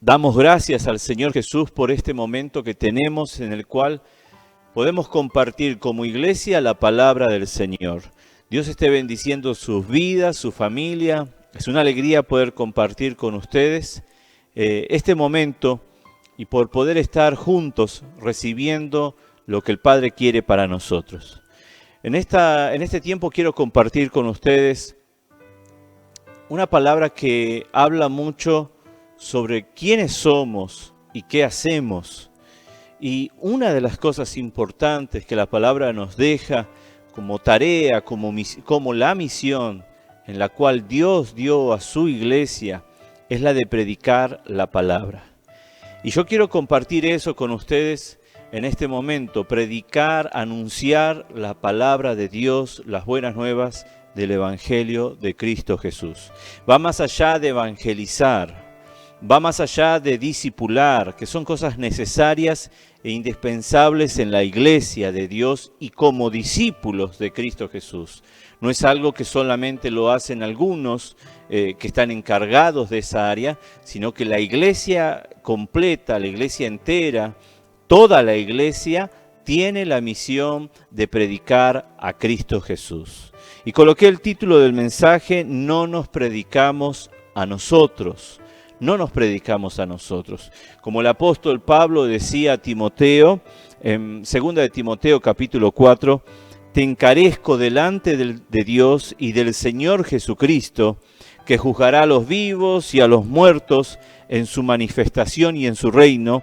Damos gracias al Señor Jesús por este momento que tenemos en el cual podemos compartir como iglesia la palabra del Señor. Dios esté bendiciendo sus vidas, su familia. Es una alegría poder compartir con ustedes este momento y por poder estar juntos recibiendo lo que el Padre quiere para nosotros. En este tiempo quiero compartir con ustedes una palabra que habla mucho sobre quiénes somos y qué hacemos. Y una de las cosas importantes que la palabra nos deja como tarea, como la misión en la cual Dios dio a su iglesia, es la de predicar la palabra. Y yo quiero compartir eso con ustedes en este momento, predicar, anunciar la palabra de Dios, las buenas nuevas del Evangelio de Cristo Jesús. Va más allá de evangelizar, va más allá de discipular, que son cosas necesarias e indispensables en la iglesia de Dios y como discípulos de Cristo Jesús. No es algo que solamente lo hacen algunos que están encargados de esa área, sino que la iglesia completa, la iglesia entera, toda la iglesia tiene la misión de predicar a Cristo Jesús. Y coloqué el título del mensaje: no nos predicamos a nosotros. No nos predicamos a nosotros. Como el apóstol Pablo decía a Timoteo, en 2 de Timoteo capítulo 4, te encarezco delante de Dios y del Señor Jesucristo, que juzgará a los vivos y a los muertos en su manifestación y en su reino,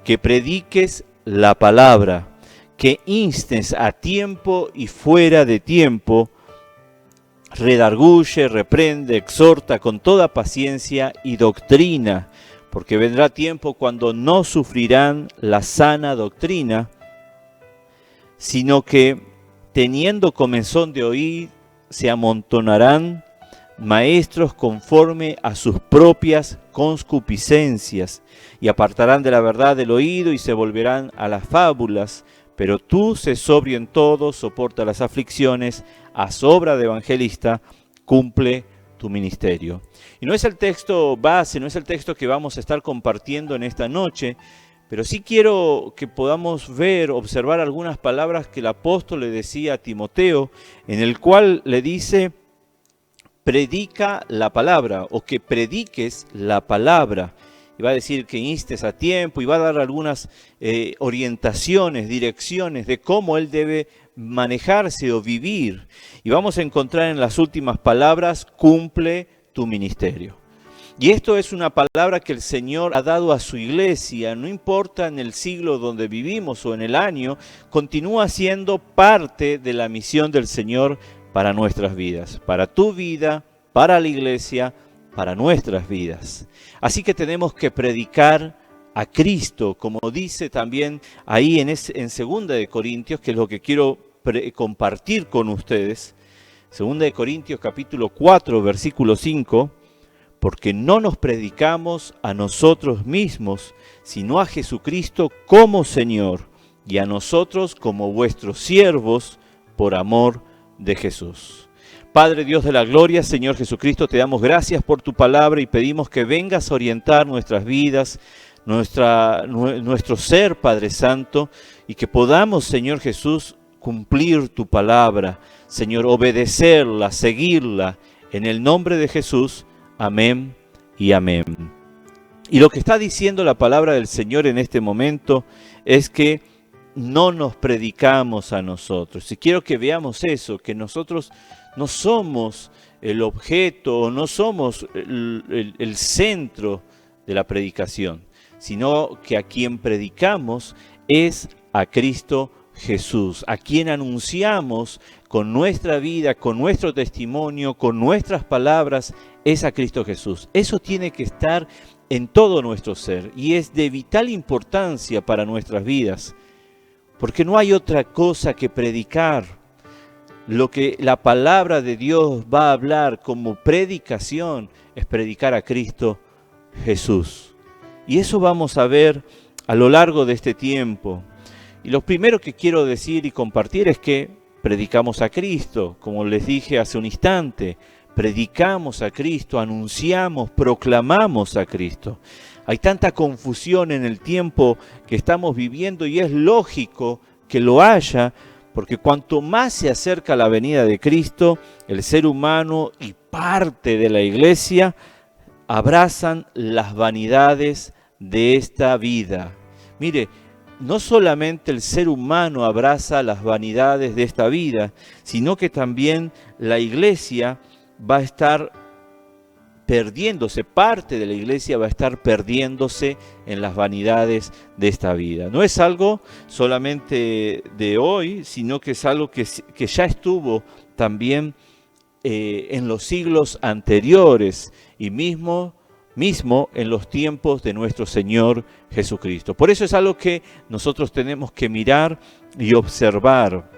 que prediques la palabra, que instes a tiempo y fuera de tiempo, redarguye, reprende, exhorta con toda paciencia y doctrina, porque vendrá tiempo cuando no sufrirán la sana doctrina, sino que, teniendo comezón de oír, se amontonarán maestros conforme a sus propias concupiscencias, y apartarán de la verdad del oído y se volverán a las fábulas. Pero tú, sé sobrio en todo, soporta las aflicciones, haz obra de evangelista, cumple tu ministerio. Y no es el texto base, no es el texto que vamos a estar compartiendo en esta noche, pero sí quiero que podamos observar algunas palabras que el apóstol le decía a Timoteo, en el cual le dice: predica la palabra, o que prediques la palabra. Y va a decir que instes a tiempo, y va a dar algunas orientaciones, direcciones de cómo él debe manejarse o vivir. Y vamos a encontrar en las últimas palabras: cumple tu ministerio. Y esto es una palabra que el Señor ha dado a su iglesia, no importa en el siglo donde vivimos o en el año, continúa siendo parte de la misión del Señor para nuestras vidas, para tu vida, para la iglesia, para nuestras vidas. Así que tenemos que predicar a Cristo, como dice también ahí en 2 de Corintios, que es lo que quiero compartir con ustedes. 2 de Corintios capítulo 4, versículo 5, porque no nos predicamos a nosotros mismos, sino a Jesucristo como Señor, y a nosotros como vuestros siervos por amor de Jesús. Padre Dios de la gloria, Señor Jesucristo, te damos gracias por tu palabra y pedimos que vengas a orientar nuestras vidas, nuestro ser, Padre Santo, y que podamos, Señor Jesús, cumplir tu palabra, Señor, obedecerla, seguirla, en el nombre de Jesús. Amén y amén. Y lo que está diciendo la palabra del Señor en este momento es que no nos predicamos a nosotros. Y quiero que veamos eso, que nosotros no somos el objeto, no somos el centro de la predicación, sino que a quien predicamos es a Cristo Jesús, a quien anunciamos con nuestra vida, con nuestro testimonio, con nuestras palabras, es a Cristo Jesús. Eso tiene que estar en todo nuestro ser y es de vital importancia para nuestras vidas, porque no hay otra cosa que predicar. Lo que la palabra de Dios va a hablar como predicación es predicar a Cristo Jesús. Y eso vamos a ver a lo largo de este tiempo. Y lo primero que quiero decir y compartir es que predicamos a Cristo, como les dije hace un instante, predicamos a Cristo, anunciamos, proclamamos a Cristo. Hay tanta confusión en el tiempo que estamos viviendo y es lógico que lo haya, porque cuanto más se acerca la venida de Cristo, el ser humano y parte de la iglesia abrazan las vanidades de esta vida. Mire, no solamente el ser humano abraza las vanidades de esta vida, sino que también la iglesia va a estar perdiéndose, parte de la iglesia va a estar perdiéndose en las vanidades de esta vida. No es algo solamente de hoy, sino que es algo que ya estuvo también en los siglos anteriores y mismo en los tiempos de nuestro Señor Jesucristo. Por eso es algo que nosotros tenemos que mirar y observar.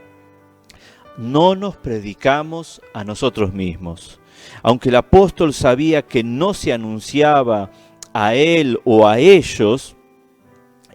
No nos predicamos a nosotros mismos. Aunque el apóstol sabía que no se anunciaba a él o a ellos,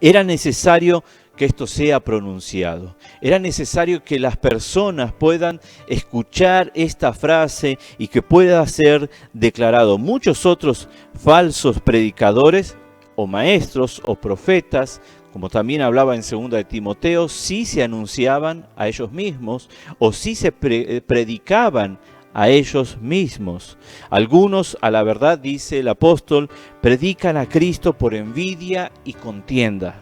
era necesario que esto sea pronunciado. Era necesario que las personas puedan escuchar esta frase y que pueda ser declarado. Muchos otros falsos predicadores o maestros o profetas, como también hablaba en 2 de Timoteo, sí se anunciaban a ellos mismos o sí se predicaban a ellos mismos. Algunos, a la verdad, dice el apóstol, predican a Cristo por envidia y contienda.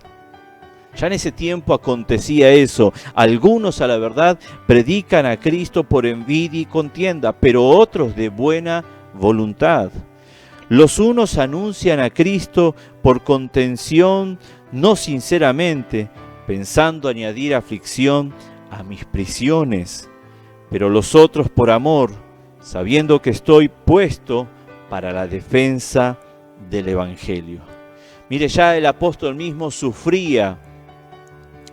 Ya en ese tiempo acontecía eso. Algunos, a la verdad, predican a Cristo por envidia y contienda, pero otros de buena voluntad. Los unos anuncian a Cristo por contención, no sinceramente, pensando añadir aflicción a mis prisiones, pero los otros por amor, sabiendo que estoy puesto para la defensa del Evangelio. Mire, ya el apóstol mismo sufría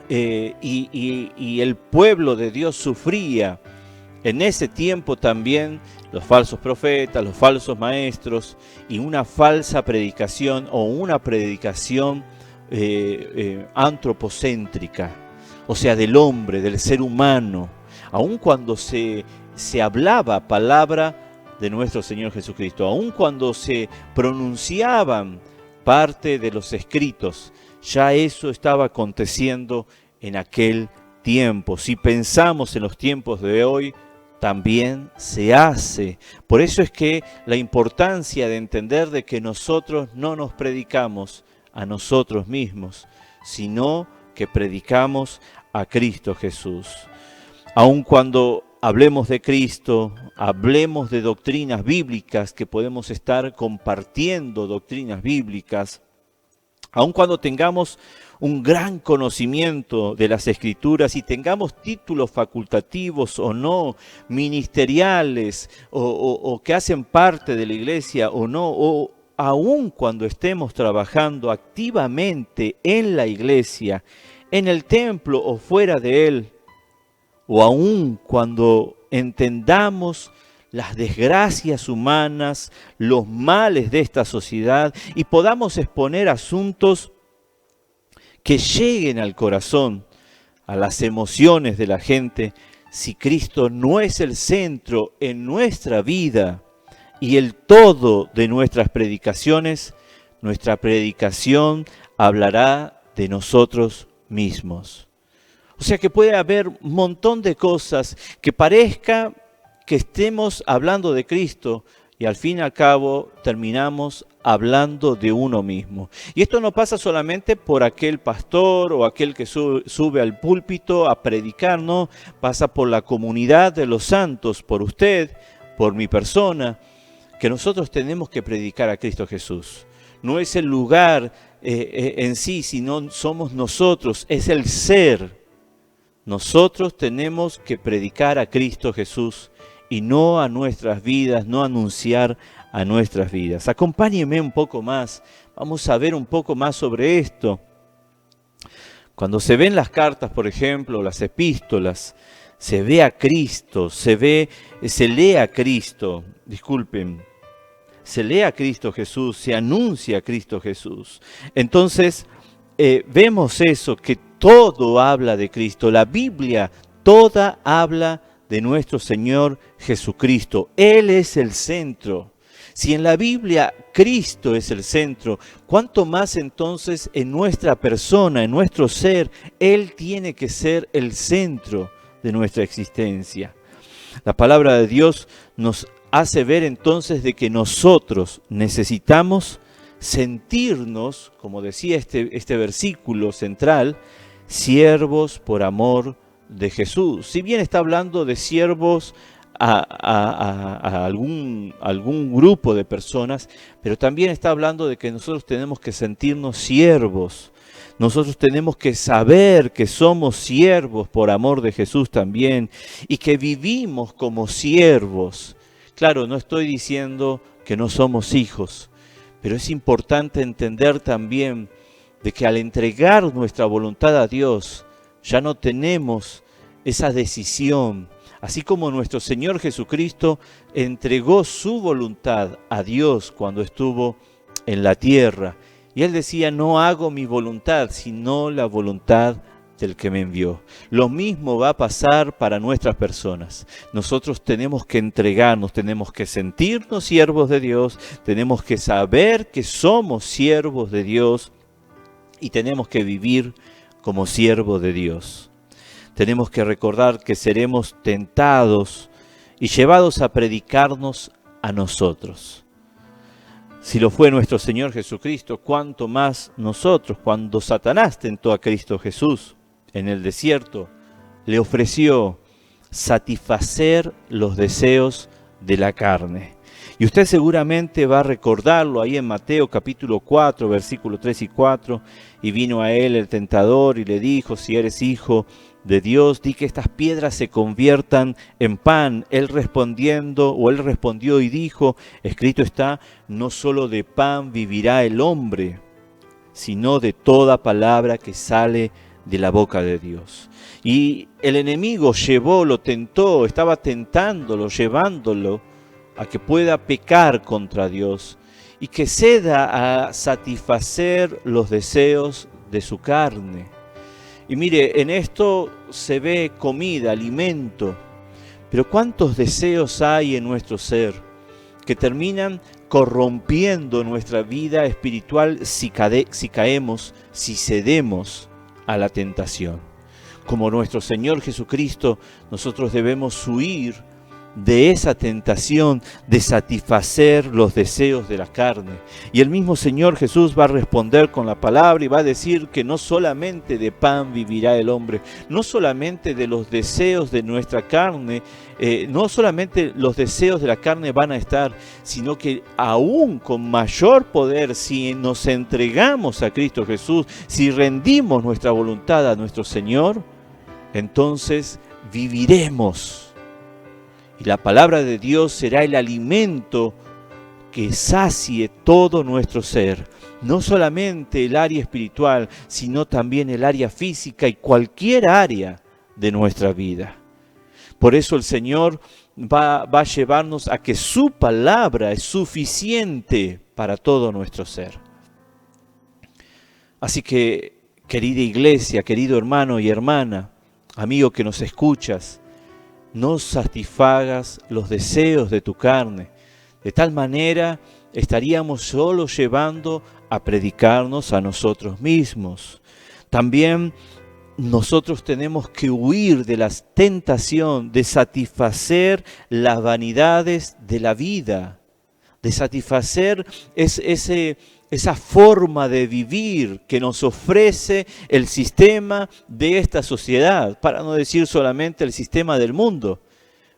y el pueblo de Dios sufría. En ese tiempo también los falsos profetas, los falsos maestros y una falsa predicación o una predicación antropocéntrica, o sea, del hombre, del ser humano, aun cuando se hablaba palabra de nuestro Señor Jesucristo, aun cuando se pronunciaban parte de los escritos, ya eso estaba aconteciendo en aquel tiempo. Si pensamos en los tiempos de hoy, también se hace. Por eso es que la importancia de entender de que nosotros no nos predicamos a nosotros mismos, sino que predicamos a Cristo Jesús. Aun cuando hablemos de Cristo, hablemos de doctrinas bíblicas, que podemos estar compartiendo doctrinas bíblicas, aun cuando tengamos un gran conocimiento de las Escrituras y tengamos títulos facultativos o no, ministeriales o que hacen parte de la iglesia o no, o aun cuando estemos trabajando activamente en la iglesia, en el templo o fuera de él, o aun cuando entendamos las desgracias humanas, los males de esta sociedad y podamos exponer asuntos que lleguen al corazón, a las emociones de la gente, si Cristo no es el centro en nuestra vida y el todo de nuestras predicaciones, nuestra predicación hablará de nosotros mismos. O sea que puede haber un montón de cosas que parezca que estemos hablando de Cristo y al fin y al cabo terminamos hablando de uno mismo. Y esto no pasa solamente por aquel pastor o aquel que sube al púlpito a predicar, no, pasa por la comunidad de los santos, por usted, por mi persona, que nosotros tenemos que predicar a Cristo Jesús. No es el lugar en sí, sino somos nosotros, es el ser. Nosotros tenemos que predicar a Cristo Jesús y no a nuestras vidas, no anunciar a nuestras vidas. Acompáñenme un poco más, vamos a ver un poco más sobre esto. Cuando se ven las cartas, por ejemplo, las epístolas, se ve a Cristo, se lee a Cristo, se lee a Cristo Jesús, se anuncia a Cristo Jesús. Entonces, vemos eso, que todo habla de Cristo. La Biblia toda habla de nuestro Señor Jesucristo. Él es el centro. Si en la Biblia Cristo es el centro, ¿cuánto más entonces en nuestra persona, en nuestro ser, Él tiene que ser el centro de nuestra existencia? La palabra de Dios nos hace ver entonces de que nosotros necesitamos sentirnos, como decía este versículo central, siervos por amor de Jesús. Si bien está hablando de siervos a algún grupo de personas, pero también está hablando de que nosotros tenemos que sentirnos siervos. Nosotros tenemos que saber que somos siervos por amor de Jesús también y que vivimos como siervos. Claro, no estoy diciendo que no somos hijos, pero es importante entender también de que al entregar nuestra voluntad a Dios, ya no tenemos esa decisión. Así como nuestro Señor Jesucristo entregó su voluntad a Dios cuando estuvo en la tierra. Y Él decía, no hago mi voluntad, sino la voluntad del que me envió. Lo mismo va a pasar para nuestras personas. Nosotros tenemos que entregarnos, tenemos que sentirnos siervos de Dios, tenemos que saber que somos siervos de Dios y tenemos que vivir como siervos de Dios. Tenemos que recordar que seremos tentados y llevados a predicarnos a nosotros. Si lo fue nuestro Señor Jesucristo, cuánto más nosotros, cuando Satanás tentó a Cristo Jesús en el desierto, le ofreció satisfacer los deseos de la carne. Y usted seguramente va a recordarlo ahí en Mateo capítulo 4, versículos 3 y 4. Y vino a él el tentador y le dijo, si eres hijo de Dios, di que estas piedras se conviertan en pan. Él respondió y dijo, escrito está, no solo de pan vivirá el hombre, sino de toda palabra que sale de la boca de Dios. Y el enemigo lo tentó, estaba tentándolo, llevándolo a que pueda pecar contra Dios y que ceda a satisfacer los deseos de su carne. Y mire, en esto se ve comida, alimento, pero ¿cuántos deseos hay en nuestro ser que terminan corrompiendo nuestra vida espiritual si caemos, si cedemos a la tentación? Como nuestro Señor Jesucristo, nosotros debemos huir de esa tentación de satisfacer los deseos de la carne. Y el mismo Señor Jesús va a responder con la palabra y va a decir que no solamente de pan vivirá el hombre, no solamente de los deseos de nuestra carne, no solamente los deseos de la carne van a estar, sino que aún con mayor poder, si nos entregamos a Cristo Jesús, si rendimos nuestra voluntad a nuestro Señor, entonces viviremos. Y la palabra de Dios será el alimento que sacie todo nuestro ser. No solamente el área espiritual, sino también el área física y cualquier área de nuestra vida. Por eso el Señor va a llevarnos a que su palabra es suficiente para todo nuestro ser. Así que, querida iglesia, querido hermano y hermana, amigo que nos escuchas, no satisfagas los deseos de tu carne. De tal manera estaríamos solo llevando a predicarnos a nosotros mismos. También nosotros tenemos que huir de la tentación de satisfacer las vanidades de la vida, de satisfacer esa forma de vivir que nos ofrece el sistema de esta sociedad, para no decir solamente el sistema del mundo,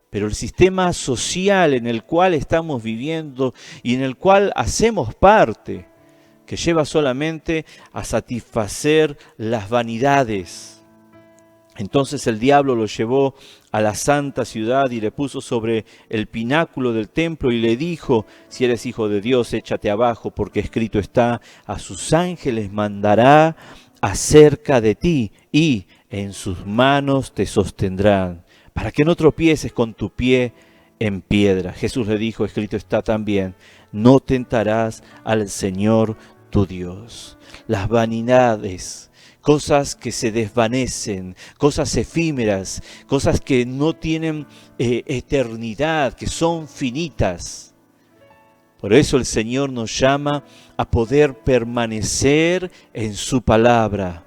pero el sistema social en el cual estamos viviendo y en el cual hacemos parte, que lleva solamente a satisfacer las vanidades. Entonces el diablo lo llevó a la santa ciudad y le puso sobre el pináculo del templo y le dijo, si eres hijo de Dios, échate abajo, porque escrito está, a sus ángeles mandará acerca de ti y en sus manos te sostendrán, para que no tropieces con tu pie en piedra. Jesús le dijo, escrito está también, no tentarás al Señor tu Dios. Las vanidades cosas que se desvanecen, cosas efímeras, cosas que no tienen eternidad, que son finitas. Por eso el Señor nos llama a poder permanecer en su palabra,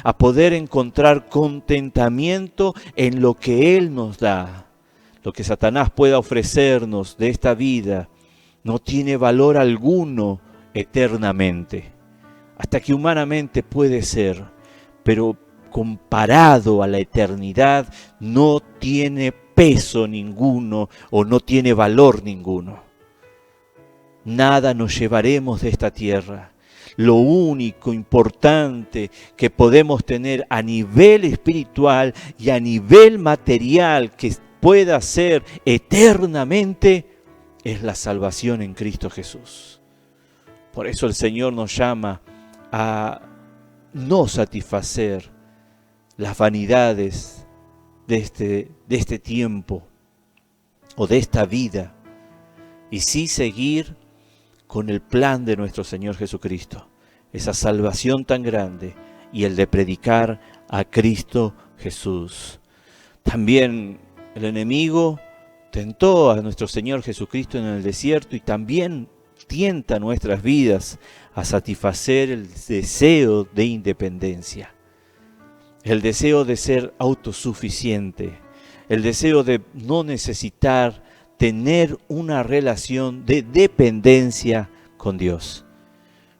a poder encontrar contentamiento en lo que Él nos da. Lo que Satanás pueda ofrecernos de esta vida no tiene valor alguno eternamente, hasta que humanamente puede ser, pero comparado a la eternidad no tiene peso ninguno o no tiene valor ninguno. Nada nos llevaremos de esta tierra. Lo único importante que podemos tener a nivel espiritual y a nivel material que pueda ser eternamente es la salvación en Cristo Jesús. Por eso el Señor nos llama a no satisfacer las vanidades de este tiempo o de esta vida, y sí seguir con el plan de nuestro Señor Jesucristo, esa salvación tan grande y el de predicar a Cristo Jesús. También el enemigo tentó a nuestro Señor Jesucristo en el desierto y también tienta nuestras vidas a satisfacer el deseo de independencia, el deseo de ser autosuficiente, el deseo de no necesitar tener una relación de dependencia con Dios.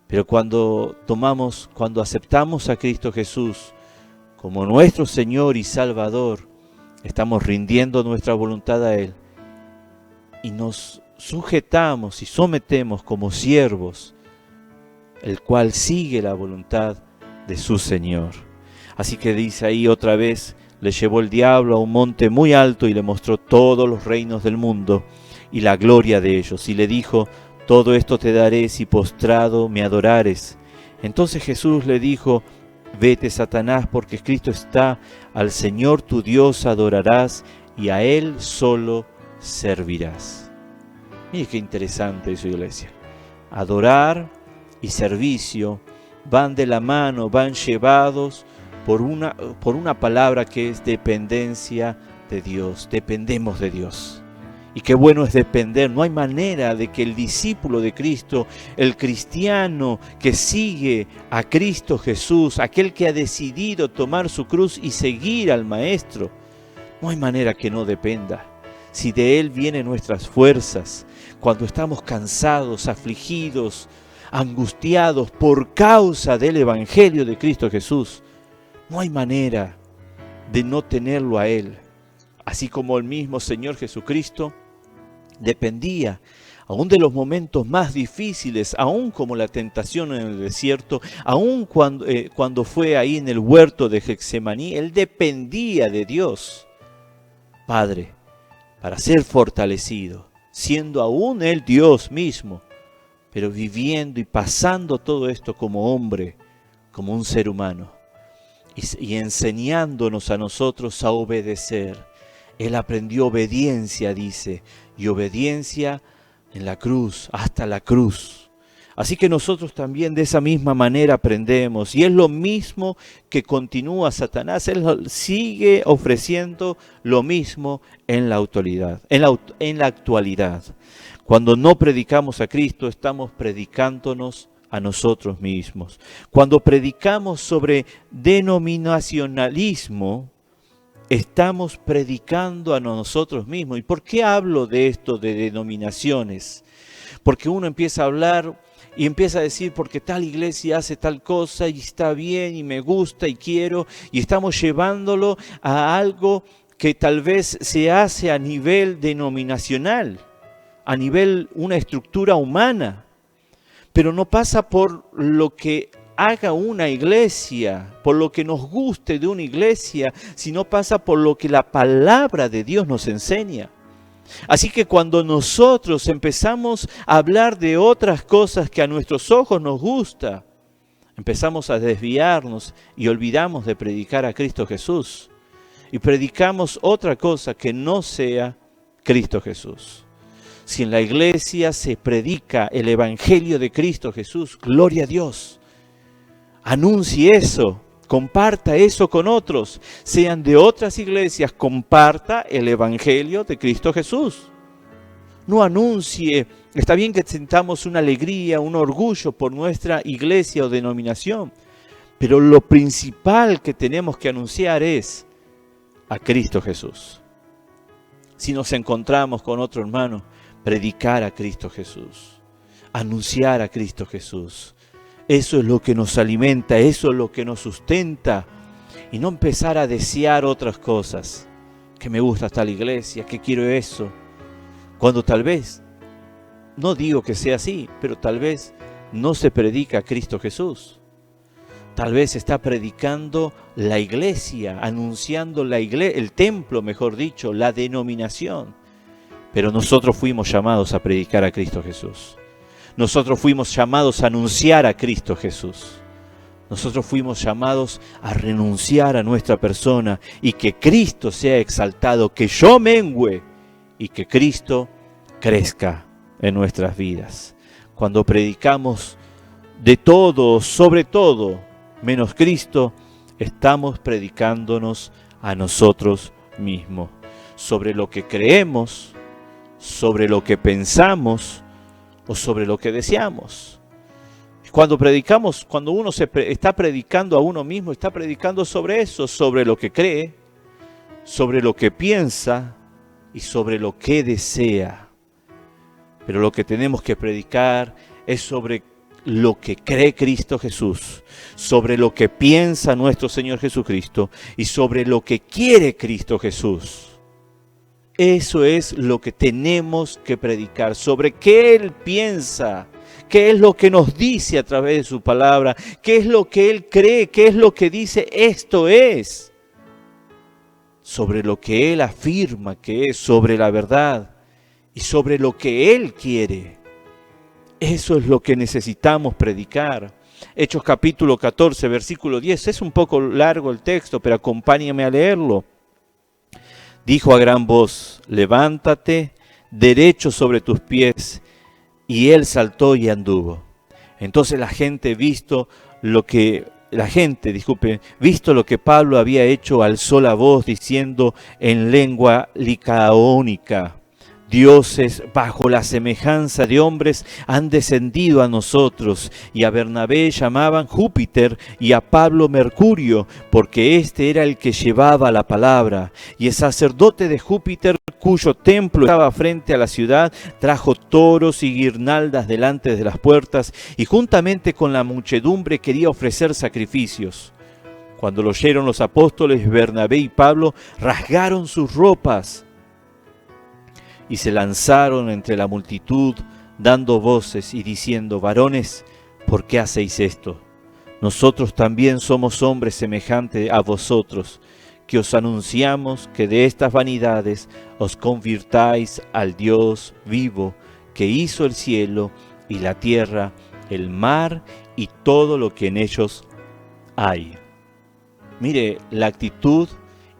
Pero cuando aceptamos a Cristo Jesús como nuestro Señor y Salvador, estamos rindiendo nuestra voluntad a Él y nos sujetamos y sometemos como siervos, el cual sigue la voluntad de su Señor. Así que dice ahí otra vez: le llevó el diablo a un monte muy alto y le mostró todos los reinos del mundo y la gloria de ellos. Y le dijo: todo esto te daré si postrado me adorares. Entonces Jesús le dijo: vete, Satanás, porque escrito está: al Señor tu Dios adorarás y a Él solo servirás. Mire qué interesante eso, iglesia. Adorar y servicio van de la mano, van llevados por una palabra que es dependencia de Dios. Dependemos de Dios. Y qué bueno es depender. No hay manera de que el discípulo de Cristo, el cristiano que sigue a Cristo Jesús, aquel que ha decidido tomar su cruz y seguir al Maestro, no hay manera que no dependa. Si de Él vienen nuestras fuerzas, cuando estamos cansados, afligidos, angustiados por causa del Evangelio de Cristo Jesús, no hay manera de no tenerlo a Él. Así como el mismo Señor Jesucristo dependía, aún de los momentos más difíciles, aún como la tentación en el desierto, aún cuando fue ahí en el huerto de Getsemaní, Él dependía de Dios Padre para ser fortalecido, siendo aún Él Dios mismo, pero viviendo y pasando todo esto como hombre, como un ser humano, y enseñándonos a nosotros a obedecer. Él aprendió obediencia, dice, y obediencia en la cruz, hasta la cruz. Así que nosotros también de esa misma manera aprendemos, y es lo mismo que continúa Satanás. Él sigue ofreciendo lo mismo en la actualidad. Cuando no predicamos a Cristo, estamos predicándonos a nosotros mismos. Cuando predicamos sobre denominacionalismo, estamos predicando a nosotros mismos. ¿Y por qué hablo de esto de denominaciones? Porque uno empieza a hablar y empieza a decir: porque tal iglesia hace tal cosa y está bien y me gusta y quiero, y estamos llevándolo a algo que tal vez se hace a nivel denominacional, a nivel una estructura humana, pero no pasa por lo que haga una iglesia, por lo que nos guste de una iglesia, sino pasa por lo que la palabra de Dios nos enseña. Así que cuando nosotros empezamos a hablar de otras cosas que a nuestros ojos nos gusta, empezamos a desviarnos y olvidamos de predicar a Cristo Jesús. Y predicamos otra cosa que no sea Cristo Jesús. Si en la iglesia se predica el Evangelio de Cristo Jesús, gloria a Dios. Anuncie eso Comparta eso con otros. Sean de otras iglesias, comparta el Evangelio de Cristo Jesús. No anuncie. Está bien que sintamos una alegría, un orgullo por nuestra iglesia o denominación, pero lo principal que tenemos que anunciar es a Cristo Jesús. Si nos encontramos con otro hermano, predicar a Cristo Jesús, anunciar a Cristo Jesús. Eso es lo que nos alimenta, eso es lo que nos sustenta. Y no empezar a desear otras cosas. Que me gusta tal iglesia, que quiero eso. Cuando tal vez, no digo que sea así, pero tal vez no se predica a Cristo Jesús. Tal vez está predicando la iglesia, anunciando la iglesia, el templo, mejor dicho, la denominación. Pero nosotros fuimos llamados a predicar a Cristo Jesús. Nosotros fuimos llamados a anunciar a Cristo Jesús. Nosotros fuimos llamados a renunciar a nuestra persona y que Cristo sea exaltado, que yo mengüe y que Cristo crezca en nuestras vidas. Cuando predicamos de todo, sobre todo, menos Cristo, estamos predicándonos a nosotros mismos, sobre lo que creemos, sobre lo que pensamos o sobre lo que deseamos. Cuando predicamos, cuando uno está predicando a uno mismo, está predicando sobre eso, sobre lo que cree, sobre lo que piensa y sobre lo que desea. Pero lo que tenemos que predicar es sobre lo que cree Cristo Jesús, sobre lo que piensa nuestro Señor Jesucristo y sobre lo que quiere Cristo Jesús. Eso es lo que tenemos que predicar, sobre qué Él piensa, qué es lo que nos dice a través de su palabra, qué es lo que Él cree, qué es lo que dice esto es, sobre lo que Él afirma que es, sobre la verdad y sobre lo que Él quiere. Eso es lo que necesitamos predicar. Hechos capítulo 14, versículo 10, es un poco largo el texto, pero acompáñame a leerlo. Dijo a gran voz, levántate, derecho sobre tus pies, y él saltó y anduvo. Entonces visto lo que Pablo había hecho, alzó la voz diciendo en lengua licaónica, dioses bajo la semejanza de hombres han descendido a nosotros, y a Bernabé llamaban Júpiter y a Pablo Mercurio, porque este era el que llevaba la palabra. Y el sacerdote de Júpiter, cuyo templo estaba frente a la ciudad, trajo toros y guirnaldas delante de las puertas, y juntamente con la muchedumbre quería ofrecer sacrificios. Cuando lo oyeron los apóstoles, Bernabé y Pablo rasgaron sus ropas, y se lanzaron entre la multitud, dando voces y diciendo, varones, ¿por qué hacéis esto? Nosotros también somos hombres semejantes a vosotros, que os anunciamos que de estas vanidades os convirtáis al Dios vivo, que hizo el cielo y la tierra, el mar y todo lo que en ellos hay. Mire la actitud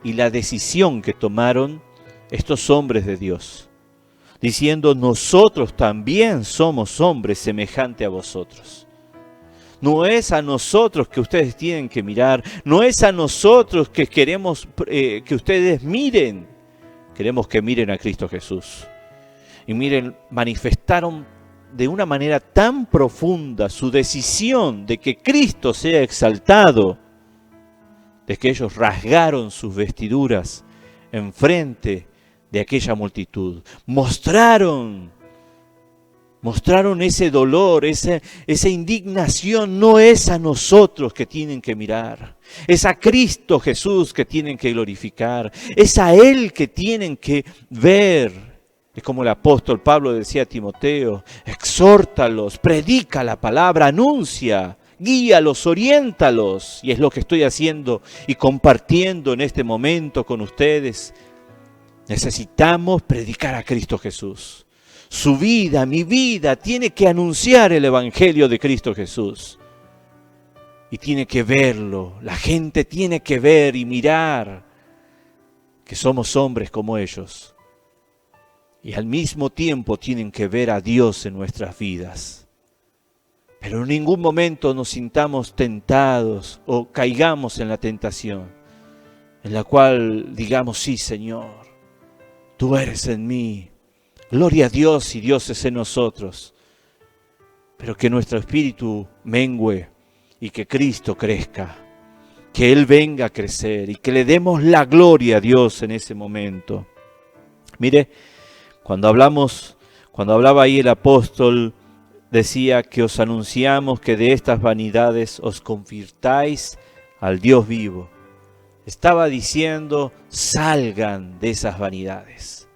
y la decisión que tomaron estos hombres de Dios, diciendo, nosotros también somos hombres semejantes a vosotros. No es a nosotros que ustedes tienen que mirar, no es a nosotros que queremos que ustedes miren. Queremos que miren a Cristo Jesús. Y miren, manifestaron de una manera tan profunda su decisión de que Cristo sea exaltado, de que ellos rasgaron sus vestiduras enfrente de aquella multitud. Mostraron ese dolor, esa indignación. No es a nosotros que tienen que mirar, es a Cristo Jesús que tienen que glorificar, es a Él que tienen que ver. Es como el apóstol Pablo decía a Timoteo, exhórtalos, predica la palabra, anuncia, guíalos, oriéntalos. Y es lo que estoy haciendo y compartiendo en este momento con ustedes. Necesitamos predicar a Cristo Jesús. Su vida, mi vida, tiene que anunciar el Evangelio de Cristo Jesús. Y tiene que verlo. La gente tiene que ver y mirar que somos hombres como ellos. Y al mismo tiempo tienen que ver a Dios en nuestras vidas. pero en ningún momento nos sintamos tentados o caigamos en la tentación, en la cual digamos, sí, Señor, tú eres en mí, gloria a Dios y Dios es en nosotros, pero que nuestro espíritu mengüe y que Cristo crezca, que Él venga a crecer y que le demos la gloria a Dios en ese momento. Mire, cuando hablaba ahí el apóstol, decía que os anunciamos que de estas vanidades os convirtáis al Dios vivo. Estaba diciendo, salgan de esas vanidades.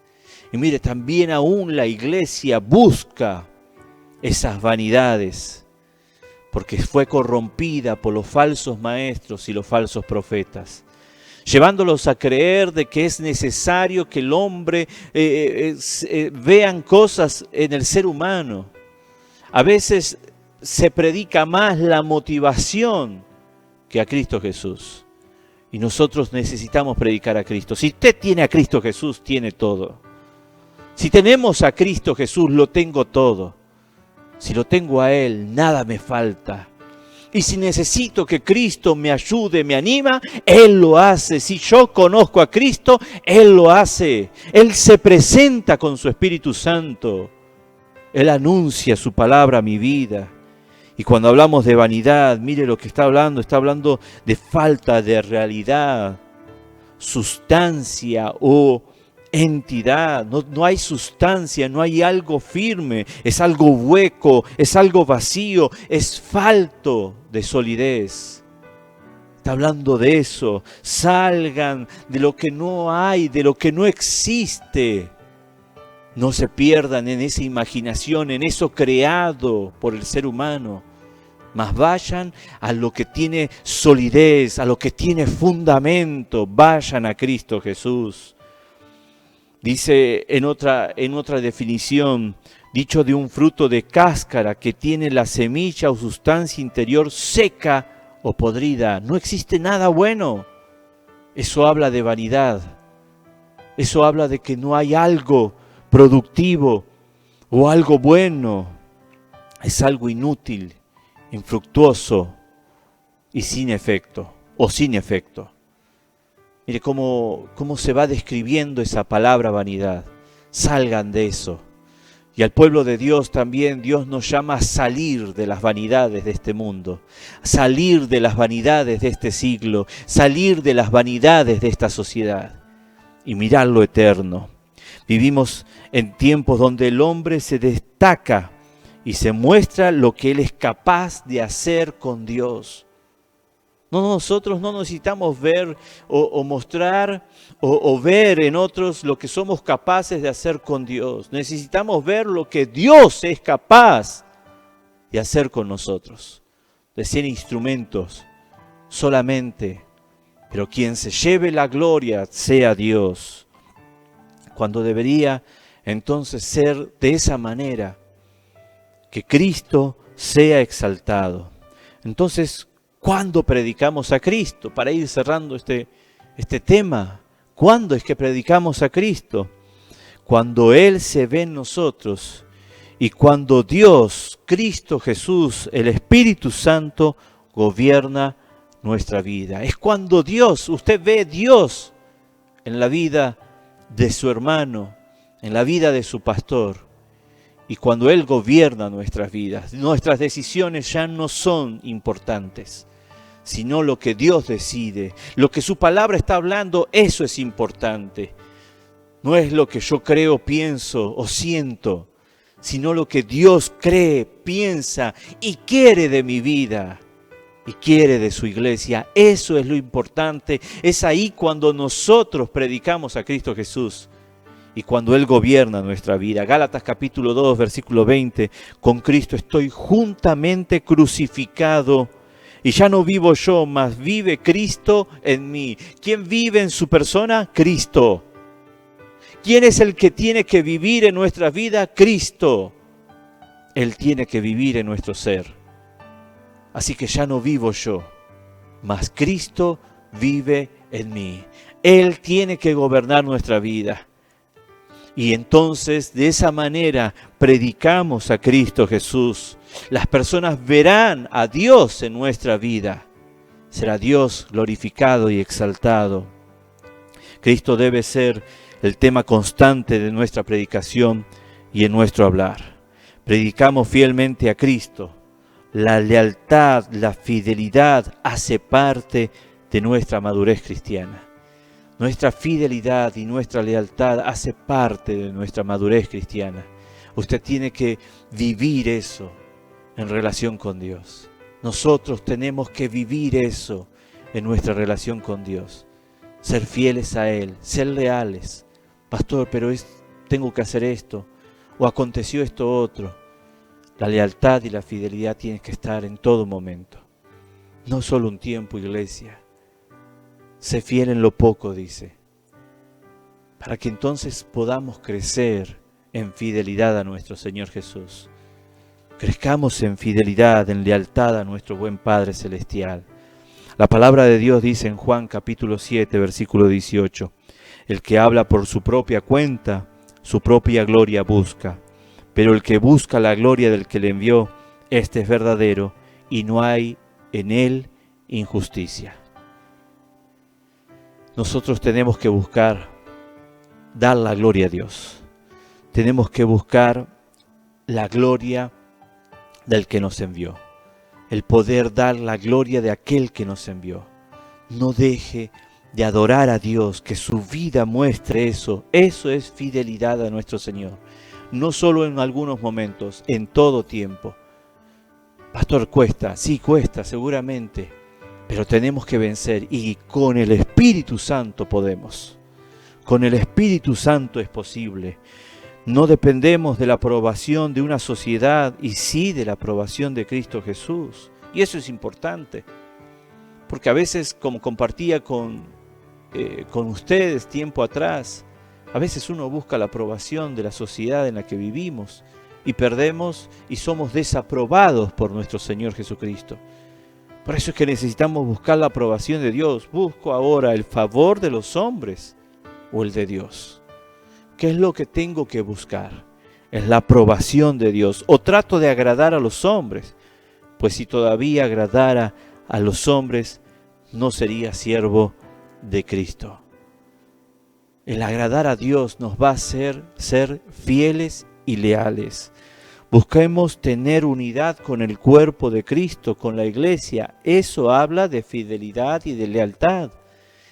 Y mire, también aún la iglesia busca esas vanidades, porque fue corrompida por los falsos maestros y los falsos profetas, llevándolos a creer de que es necesario que el hombre vean cosas en el ser humano. A veces se predica más la motivación que a Cristo Jesús. Y nosotros necesitamos predicar a Cristo. Si usted tiene a Cristo Jesús, tiene todo. Si tenemos a Cristo Jesús, lo tengo todo. Si lo tengo a Él, nada me falta. Y si necesito que Cristo me ayude, me anima, Él lo hace. Si yo conozco a Cristo, Él lo hace. Él se presenta con su Espíritu Santo. Él anuncia su palabra a mi vida. Y cuando hablamos de vanidad, mire lo que está hablando de falta de realidad, sustancia o entidad. No hay sustancia, no hay algo firme, es algo hueco, es algo vacío, es falto de solidez. Está hablando de eso. Salgan de lo que no hay, de lo que no existe. No se pierdan en esa imaginación, en eso creado por el ser humano. Mas vayan a lo que tiene solidez, a lo que tiene fundamento. Vayan a Cristo Jesús. Dice en otra definición, dicho de un fruto de cáscara que tiene la semilla o sustancia interior seca o podrida. No existe nada bueno. Eso habla de vanidad. Eso habla de que no hay algo productivo o algo bueno. Es algo inútil, infructuoso y sin efecto o sin efecto. Mire cómo se va describiendo esa palabra vanidad. Salgan de eso. Y al pueblo de Dios también Dios nos llama a salir de las vanidades de este mundo, salir de las vanidades de este siglo, salir de las vanidades de esta sociedad y mirar lo eterno. Vivimos en tiempos donde el hombre se destaca y se muestra lo que él es capaz de hacer con Dios. Nosotros no necesitamos ver o mostrar o ver en otros lo que somos capaces de hacer con Dios. Necesitamos ver lo que Dios es capaz de hacer con nosotros. De ser instrumentos solamente, pero quien se lleve la gloria sea Dios. Cuando debería entonces ser de esa manera, que Cristo sea exaltado. Entonces, ¿cuándo predicamos a Cristo? Para ir cerrando este tema, ¿cuándo es que predicamos a Cristo? Cuando Él se ve en nosotros y cuando Dios, Cristo Jesús, el Espíritu Santo, gobierna nuestra vida. Es cuando Dios, usted ve a Dios en la vida de su hermano, en la vida de su pastor. Y cuando Él gobierna nuestras vidas, nuestras decisiones ya no son importantes, sino lo que Dios decide, lo que su palabra está hablando, eso es importante. No es lo que yo creo, pienso o siento, sino lo que Dios cree, piensa y quiere de mi vida y quiere de su iglesia. Eso es lo importante. Es ahí cuando nosotros predicamos a Cristo Jesús y cuando Él gobierna nuestra vida. Gálatas capítulo 2, versículo 20. Con Cristo estoy juntamente crucificado y ya no vivo yo, mas vive Cristo en mí. ¿Quién vive en su persona? Cristo. ¿Quién es el que tiene que vivir en nuestra vida? Cristo. Él tiene que vivir en nuestro ser. Así que ya no vivo yo, mas Cristo vive en mí. Él tiene que gobernar nuestra vida. Y entonces de esa manera predicamos a Cristo Jesús. Las personas verán a Dios en nuestra vida. Será Dios glorificado y exaltado. Cristo debe ser el tema constante de nuestra predicación y en nuestro hablar. Predicamos fielmente a Cristo. La lealtad, la fidelidad hace parte de nuestra madurez cristiana. Nuestra fidelidad y nuestra lealtad hace parte de nuestra madurez cristiana. Usted tiene que vivir eso en relación con Dios. Nosotros tenemos que vivir eso en nuestra relación con Dios. Ser fieles a Él, ser leales. Pastor, pero tengo que hacer esto, o aconteció esto otro. La lealtad y la fidelidad tienen que estar en todo momento. No solo un tiempo, iglesia. Sé fiel en lo poco, dice, para que entonces podamos crecer en fidelidad a nuestro Señor Jesús. Crezcamos en fidelidad, en lealtad a nuestro buen Padre Celestial. La palabra de Dios dice en Juan capítulo 7, versículo 18, el que habla por su propia cuenta, su propia gloria busca, pero el que busca la gloria del que le envió, este es verdadero, y no hay en él injusticia. Nosotros tenemos que buscar dar la gloria a Dios. Tenemos que buscar la gloria del que nos envió. El poder dar la gloria de aquel que nos envió. No deje de adorar a Dios, que su vida muestre eso. Eso es fidelidad a nuestro Señor. No solo en algunos momentos, en todo tiempo. Pastor, cuesta, sí cuesta, seguramente. Pero tenemos que vencer y con el Espíritu Santo podemos. Con el Espíritu Santo es posible. No dependemos de la aprobación de una sociedad y sí de la aprobación de Cristo Jesús. Y eso es importante. Porque a veces, como compartía con ustedes tiempo atrás, a veces uno busca la aprobación de la sociedad en la que vivimos y perdemos y somos desaprobados por nuestro Señor Jesucristo. Por eso es que necesitamos buscar la aprobación de Dios. Busco ahora el favor de los hombres o el de Dios. ¿Qué es lo que tengo que buscar? Es la aprobación de Dios. ¿O trato de agradar a los hombres? Pues si todavía agradara a los hombres, no sería siervo de Cristo. El agradar a Dios nos va a hacer ser fieles y leales. Busquemos tener unidad con el cuerpo de Cristo, con la iglesia. Eso habla de fidelidad y de lealtad.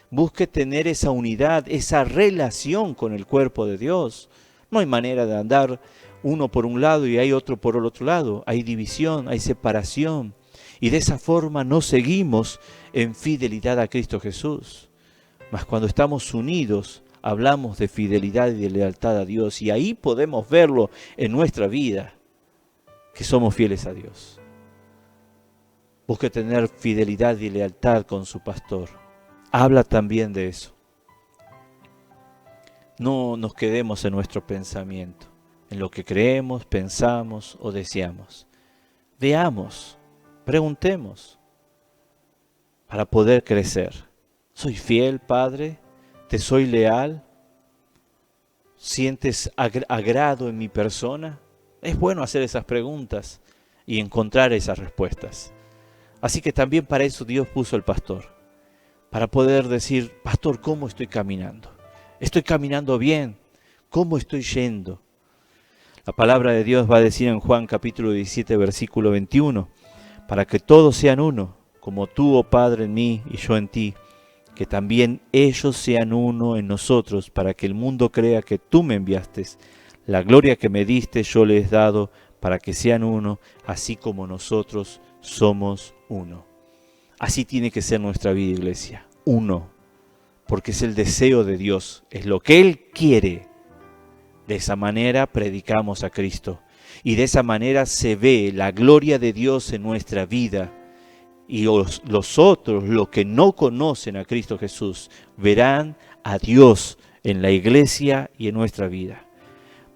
Busque tener esa unidad, esa relación con el cuerpo de Dios. No hay manera de andar uno por un lado y hay otro por el otro lado. Hay división, hay separación. Y de esa forma no seguimos en fidelidad a Cristo Jesús. Mas cuando estamos unidos, hablamos de fidelidad y de lealtad a Dios. Y ahí podemos verlo en nuestra vida, que somos fieles a Dios. Busque tener fidelidad y lealtad con su pastor. Habla también de eso. No nos quedemos en nuestro pensamiento, en lo que creemos, pensamos o deseamos. Veamos, preguntemos, para poder crecer. ¿Soy fiel, Padre? ¿Te soy leal? ¿Sientes agrado en mi persona? Es bueno hacer esas preguntas y encontrar esas respuestas. Así que también para eso Dios puso el pastor. Para poder decir, pastor, ¿cómo estoy caminando? ¿Estoy caminando bien? ¿Cómo estoy yendo? La palabra de Dios va a decir en Juan capítulo 17, versículo 21, para que todos sean uno, como tú, oh Padre, en mí y yo en ti, que también ellos sean uno en nosotros, para que el mundo crea que tú me enviaste. La gloria que me diste yo les he dado para que sean uno, así como nosotros somos uno. Así tiene que ser nuestra vida, iglesia, uno, porque es el deseo de Dios, es lo que Él quiere. De esa manera predicamos a Cristo y de esa manera se ve la gloria de Dios en nuestra vida. Y los otros, los que no conocen a Cristo Jesús, verán a Dios en la iglesia y en nuestra vida.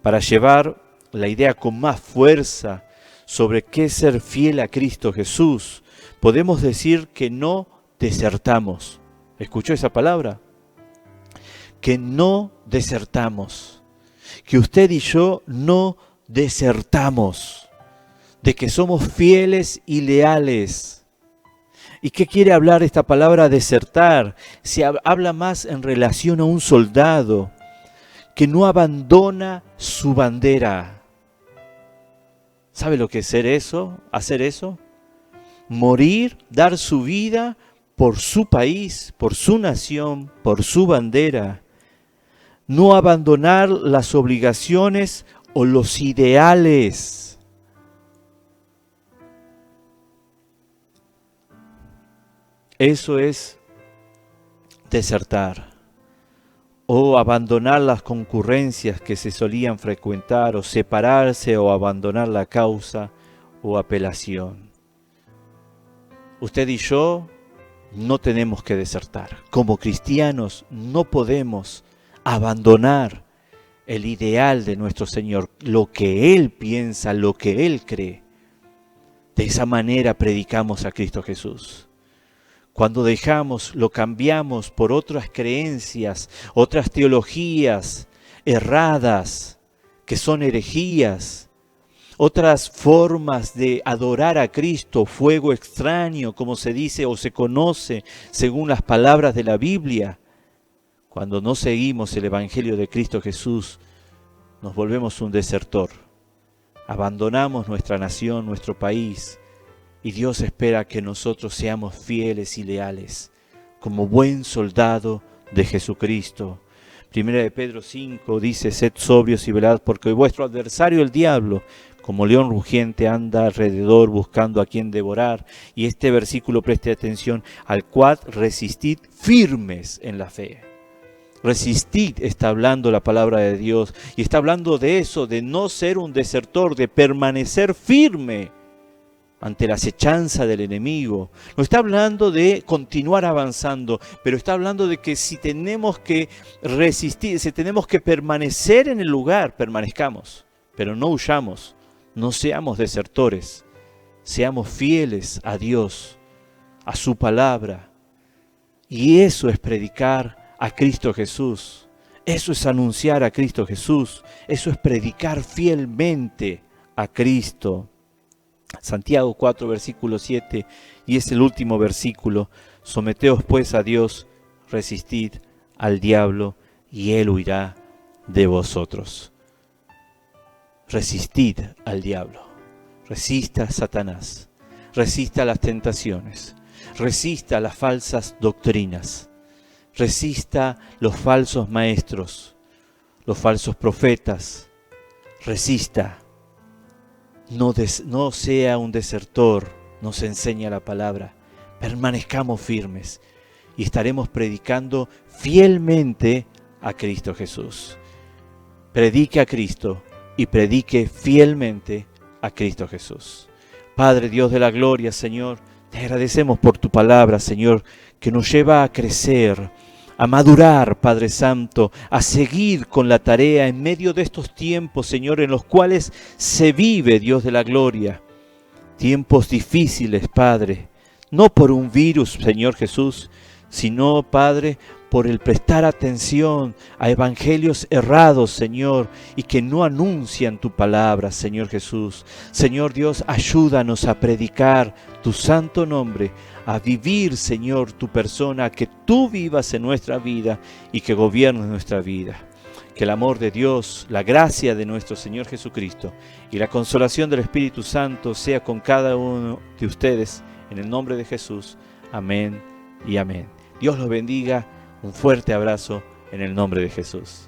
Para llevar la idea con más fuerza sobre qué es ser fiel a Cristo Jesús, podemos decir que no desertamos. ¿Escuchó esa palabra? Que no desertamos. que usted y yo no desertamos, de que somos fieles y leales. ¿Y qué quiere hablar esta palabra desertar? Se habla más en relación a un soldado que no abandona su bandera. ¿Sabe lo que es ser eso? Hacer eso. Morir, dar su vida por su país, por su nación, por su bandera. No abandonar las obligaciones o los ideales. Eso es desertar. O abandonar las concurrencias que se solían frecuentar, o separarse o abandonar la causa o apelación. Usted y yo no tenemos que desertar. Como cristianos no podemos abandonar el ideal de nuestro Señor, lo que Él piensa, lo que Él cree. De esa manera predicamos a Cristo Jesús. Cuando dejamos, lo cambiamos por otras creencias, otras teologías erradas, que son herejías, otras formas de adorar a Cristo, fuego extraño, como se dice o se conoce según las palabras de la Biblia. Cuando no seguimos el Evangelio de Cristo Jesús, nos volvemos un desertor. Abandonamos nuestra nación, nuestro país, y Dios espera que nosotros seamos fieles y leales, como buen soldado de Jesucristo. Primera de Pedro 5 dice, sed sobrios y velad, porque vuestro adversario el diablo, como león rugiente, anda alrededor buscando a quien devorar. Y este versículo, preste atención, al cual resistid firmes en la fe. Resistid, está hablando la palabra de Dios, y está hablando de eso, de no ser un desertor, de permanecer firme ante la acechanza del enemigo. No está hablando de continuar avanzando, pero está hablando de que si tenemos que resistir, si tenemos que permanecer en el lugar, permanezcamos, pero no huyamos, no seamos desertores, seamos fieles a Dios, a su palabra. Y eso es predicar a Cristo Jesús, eso es anunciar a Cristo Jesús, eso es predicar fielmente a Cristo. Santiago 4, versículo 7, y es el último versículo. Someteos pues a Dios, resistid al diablo, y él huirá de vosotros. Resistid al diablo, resista a Satanás, resista a las tentaciones, resista a las falsas doctrinas, resista los falsos maestros, los falsos profetas, resista. No sea un desertor, nos enseña la palabra. Permanezcamos firmes y estaremos predicando fielmente a Cristo Jesús. Predique a Cristo y predique fielmente a Cristo Jesús. Padre Dios de la gloria, Señor, te agradecemos por tu palabra, Señor, que nos lleva a crecer, a madurar, Padre Santo, a seguir con la tarea en medio de estos tiempos, Señor, en los cuales se vive, Dios de la gloria. Tiempos difíciles, Padre, no por un virus, Señor Jesús, sino, Padre, por el prestar atención a evangelios errados, Señor, y que no anuncian tu palabra, Señor Jesús. Señor Dios, ayúdanos a predicar tu santo nombre, a vivir, Señor, tu persona, que tú vivas en nuestra vida y que gobiernes nuestra vida. Que el amor de Dios, la gracia de nuestro Señor Jesucristo y la consolación del Espíritu Santo sea con cada uno de ustedes, en el nombre de Jesús. Amén y amén. Dios los bendiga. Un fuerte abrazo en el nombre de Jesús.